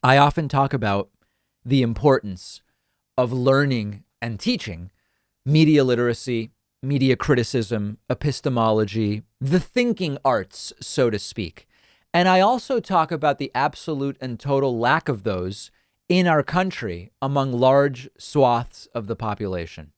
I often talk about the importance of learning and teaching media literacy, media criticism, epistemology, the thinking arts, so to speak. And I also talk about the absolute and total lack of those in our country among large swaths of the population.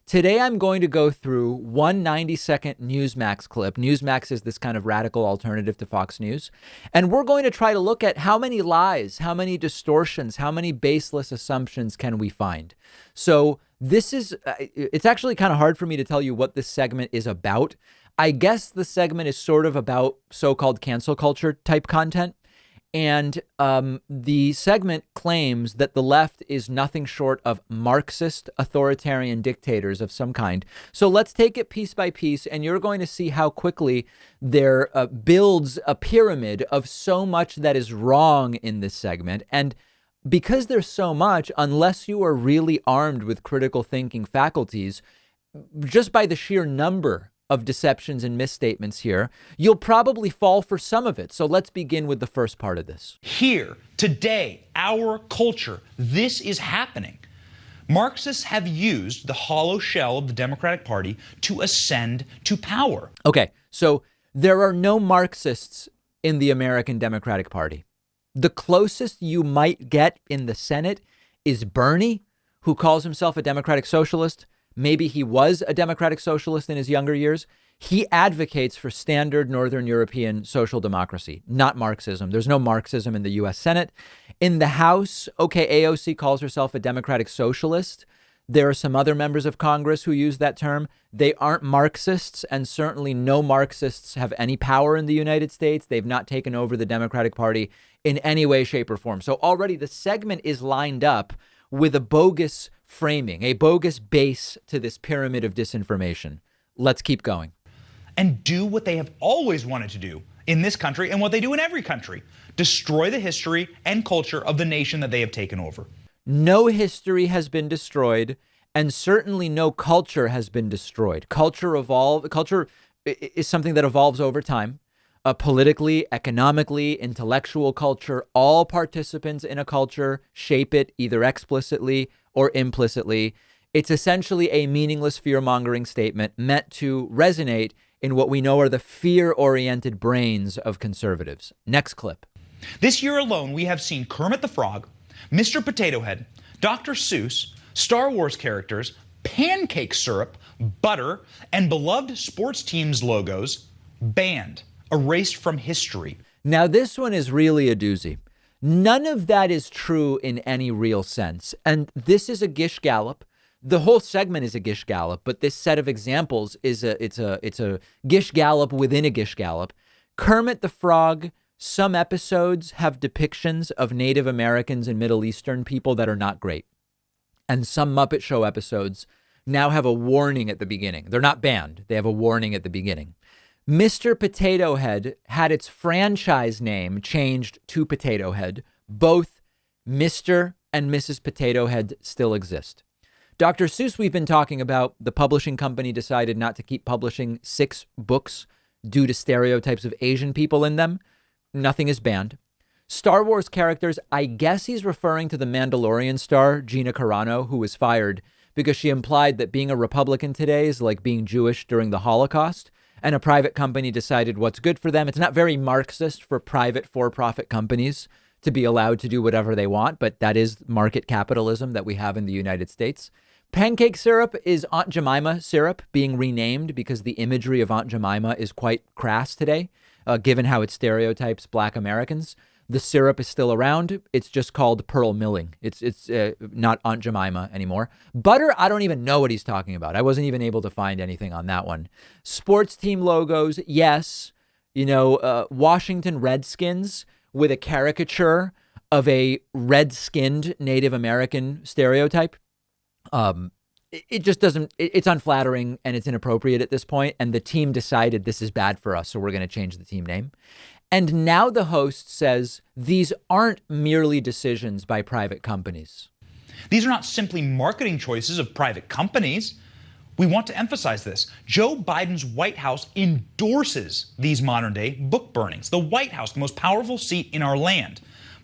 Today, I'm going to go through one 90-second Newsmax clip. Newsmax is this kind of radical alternative to Fox News. And we're going to try to look at how many lies, how many distortions, how many baseless assumptions can we find. So it's actually kind of hard for me to tell you what this segment is about. I guess the segment is sort of about so-called cancel culture type content. And the segment claims that the left is nothing short of Marxist authoritarian dictators of some kind. So let's take it piece by piece, and you're going to see how quickly there builds a pyramid of so much that is wrong in this segment. And because there's so much, unless you are really armed with critical thinking faculties, just by the sheer number of deceptions and misstatements here, you'll probably fall for some of it. So let's begin with the first part of this. Here, today, our culture, this is happening. Marxists have used the hollow shell of the Democratic Party to ascend to power. Okay, so there are no Marxists in the American Democratic Party. The closest you might get in the Senate is Bernie, who calls himself a democratic socialist. Maybe he was a democratic socialist in his younger years. He advocates for standard Northern European social democracy, not Marxism. There's no Marxism in the U.S. Senate. In the House, okay, AOC calls herself a democratic socialist. There are some other members of Congress who use that term. They aren't Marxists, and certainly no Marxists have any power in the United States. They've not taken over the Democratic Party in any way, shape, or form. So already the segment is lined up with a bogus framing, a bogus base to this pyramid of disinformation. Let's keep going. And do what they have always wanted to do in this country and what they do in every country. Destroy the history and culture of the nation that they have taken over. No history has been destroyed, and certainly no culture has been destroyed. Culture is something that evolves over time. Politically, economically, intellectual culture, all participants in a culture shape it either explicitly or implicitly. It's essentially a meaningless fear-mongering statement meant to resonate in what we know are the fear-oriented brains of conservatives. Next clip. This year alone, we have seen Kermit the Frog, Mr. Potato Head, Dr. Seuss, Star Wars characters, pancake syrup, butter, and beloved sports teams' logos banned, erased from history. Now, this one is really a doozy. None of that is true in any real sense. And this is a Gish Gallop. The whole segment is a Gish Gallop, but this set of examples is a Gish Gallop within a Gish Gallop. Kermit the Frog, some episodes have depictions of Native Americans and Middle Eastern people that are not great. And some Muppet Show episodes now have a warning at the beginning. They're not banned. They have a warning at the beginning. Mr. Potato Head had its franchise name changed to Potato Head. Both Mr. and Mrs. Potato Head still exist. Dr. Seuss, we've been talking about. The publishing company decided not to keep publishing 6 books due to stereotypes of Asian people in them. Nothing is banned. Star Wars characters, I guess he's referring to the Mandalorian star, Gina Carano, who was fired because she implied that being a Republican today is like being Jewish during the Holocaust. And a private company decided what's good for them. It's not very Marxist for private for-profit companies to be allowed to do whatever they want, but that is market capitalism that we have in the United States. Pancake syrup is Aunt Jemima syrup being renamed because the imagery of Aunt Jemima is quite crass today, given how it stereotypes Black Americans. The syrup is still around. It's just called Pearl Milling. It's not Aunt Jemima anymore. Butter, I don't even know what he's talking about. I wasn't even able to find anything on that one. Sports team logos, yes. Washington Redskins with a caricature of a red-skinned Native American stereotype. It just doesn't, it's unflattering and it's inappropriate at this point. And the team decided this is bad for us, so we're going to change the team name. And now the host says these aren't merely decisions by private companies. These are not simply marketing choices of private companies. We want to emphasize this. Joe Biden's White House endorses these modern-day book burnings. The White House, the most powerful seat in our land.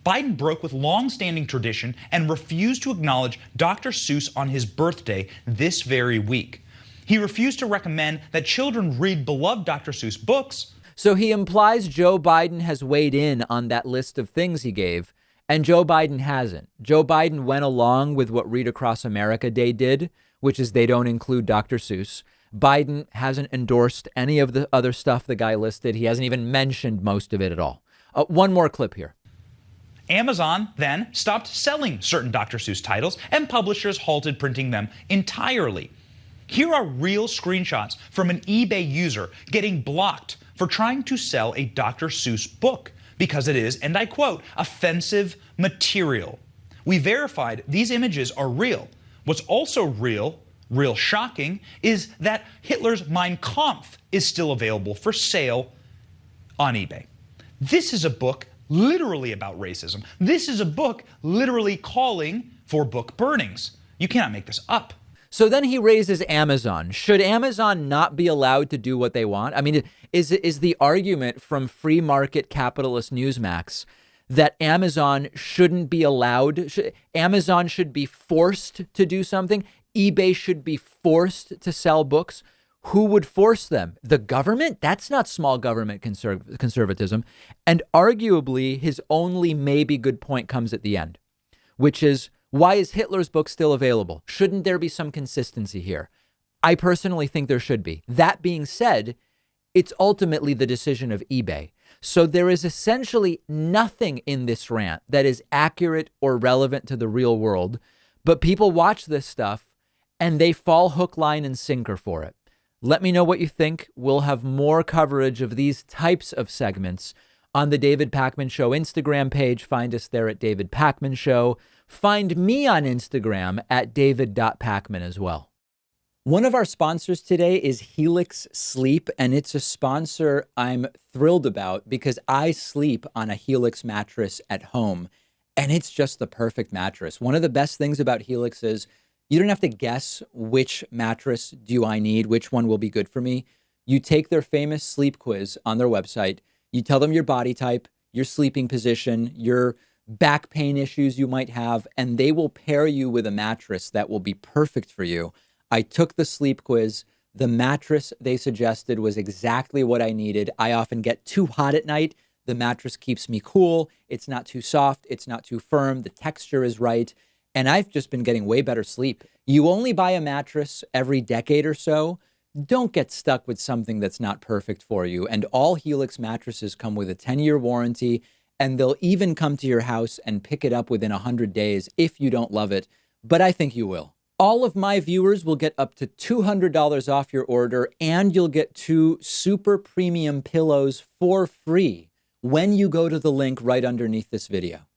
Biden broke with long-standing tradition and refused to acknowledge Dr. Seuss on his birthday this very week. He refused to recommend that children read beloved Dr. Seuss books. So he implies Joe Biden has weighed in on that list of things he gave, and Joe Biden hasn't. Joe Biden went along with what Read Across America Day did, which is they don't include Dr. Seuss. Biden hasn't endorsed any of the other stuff the guy listed. He hasn't even mentioned most of it at all. One more clip here. Amazon then stopped selling certain Dr. Seuss titles, and publishers halted printing them entirely. Here are real screenshots from an eBay user getting blocked for trying to sell a Dr. Seuss book because it is, and I quote, offensive material. We verified these images are real. What's also real shocking, is that Hitler's Mein Kampf is still available for sale on eBay. This is a book literally about racism. This is a book literally calling for book burnings. You cannot make this up. So then he raises Amazon. Should Amazon not be allowed to do what they want? I mean, is the argument from free market capitalist Newsmax that Amazon shouldn't be allowed? Amazon should be forced to do something? eBay should be forced to sell books? Who would force them? The government? That's not small government conservatism. And arguably, his only maybe good point comes at the end, which is, why is Hitler's book still available? Shouldn't there be some consistency here? I personally think there should be. That being said, it's ultimately the decision of eBay. So there is essentially nothing in this rant that is accurate or relevant to the real world, but people watch this stuff and they fall hook, line, and sinker for it. Let me know what you think. We'll have more coverage of these types of segments on the David Pakman Show Instagram page. Find us there at David Pakman Show. Find me on Instagram at david.pakman as well. One of our sponsors today is Helix Sleep, and it's a sponsor I'm thrilled about because I sleep on a Helix mattress at home, and it's just the perfect mattress. One of the best things about Helix is you don't have to guess which mattress do I need, which one will be good for me. You take their famous sleep quiz on their website. You tell them your body type, your sleeping position, your back pain issues you might have, and they will pair you with a mattress that will be perfect for you. I took the sleep quiz. The mattress they suggested was exactly what I needed. I often get too hot at night. The mattress keeps me cool. It's not too soft. It's not too firm. The texture is right. And I've just been getting way better sleep. You only buy a mattress every decade or so. Don't get stuck with something that's not perfect for you. And all Helix mattresses come with a 10-year warranty, and they'll even come to your house and pick it up within 100 days if you don't love it. But I think you will. All of my viewers will get up to $200 off your order, and you'll get 2 super premium pillows for free when you go to the link right underneath this video.